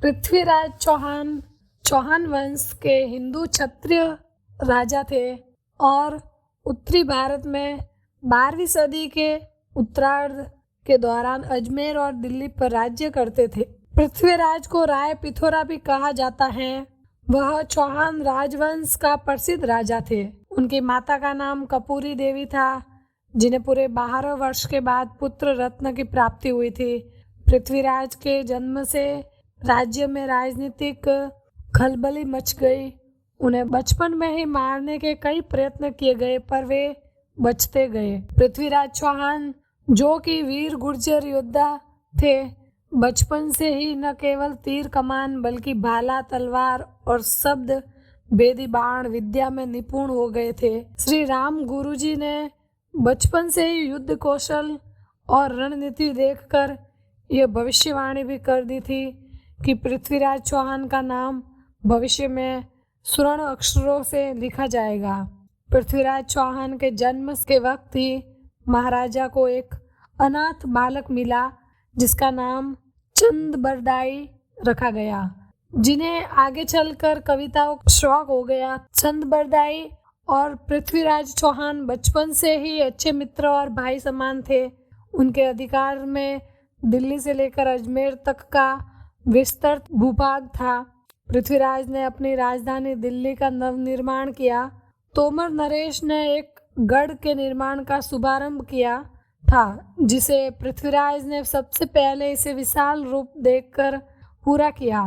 पृथ्वीराज चौहान चौहान वंश के हिंदू क्षत्रिय राजा थे और उत्तरी भारत में 12वीं सदी के उत्तरार्ध के दौरान अजमेर और दिल्ली पर राज्य करते थे। पृथ्वीराज को राय पिथौरा भी कहा जाता है। वह चौहान राजवंश का प्रसिद्ध राजा थे। उनकी माता का नाम कपूरी देवी था, जिन्हें पूरे 12 वर्ष के बाद पुत्र रत्न की प्राप्ति हुई थी। पृथ्वीराज के जन्म से राज्य में राजनीतिक खलबली मच गई। उन्हें बचपन में ही मारने के कई प्रयत्न किए गए, पर वे बचते गए। पृथ्वीराज चौहान, जो कि वीर गुर्जर योद्धा थे, बचपन से ही न केवल तीर कमान बल्कि भाला, तलवार और शब्द भेदी बाण विद्या में निपुण हो गए थे। श्री राम गुरुजी ने बचपन से ही युद्ध कौशल और रणनीति देखकर यह भविष्यवाणी भी कर दी थी कि पृथ्वीराज चौहान का नाम भविष्य में स्वर्ण अक्षरों से लिखा जाएगा। पृथ्वीराज चौहान के जन्म के वक्त ही महाराजा को एक अनाथ बालक मिला, जिसका नाम चंदबरदाई रखा गया, जिन्हें आगे चलकर कविताओं का शौक हो गया। चंदबरदाई और पृथ्वीराज चौहान बचपन से ही अच्छे मित्र और भाई समान थे। उनके अधिकार में दिल्ली से लेकर अजमेर तक का विस्तृत भूभाग था। पृथ्वीराज ने अपनी राजधानी दिल्ली का नवनिर्माण किया। तोमर नरेश ने एक गढ़ के निर्माण का शुभारंभ किया था, जिसे पृथ्वीराज ने सबसे पहले इसे विशाल रूप देकर पूरा किया।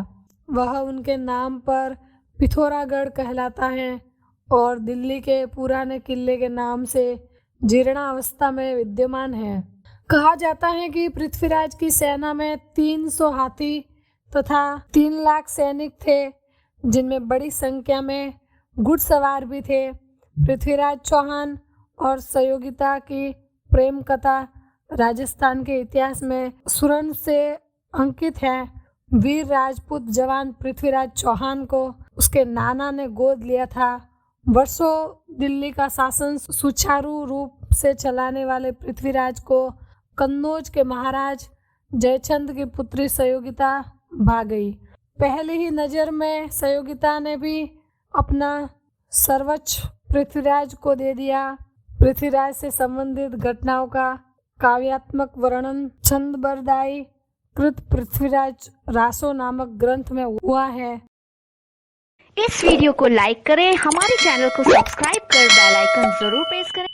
वह उनके नाम पर पिथौरागढ़ कहलाता है और दिल्ली के पुराने किले के नाम से जीर्णावस्था में विद्यमान है। कहा जाता है कि पृथ्वीराज की सेना में 300 हाथी तथा 3 लाख सैनिक थे, जिनमें बड़ी संख्या में घुड़सवार भी थे। पृथ्वीराज चौहान और सहयोगिता की प्रेम कथा राजस्थान के इतिहास में स्वर्ण से अंकित है। वीर राजपूत जवान पृथ्वीराज चौहान को उसके नाना ने गोद लिया था। वर्षों दिल्ली का शासन सुचारू रूप से चलाने वाले पृथ्वीराज को कन्नौज के महाराज जयचंद की पुत्री सहयोगिता भा गई। पहली ही नज़र में सहयोगिता ने भी अपना सर्वोच्च पृथ्वीराज को दे दिया। पृथ्वीराज से संबंधित घटनाओं का काव्यात्मक वर्णन चंदबरदाई कृत पृथ्वीराज रासो नामक ग्रंथ में हुआ है। इस वीडियो को लाइक करें, हमारे चैनल को सब्सक्राइब कर बेल आइकन जरूर प्रेस करें।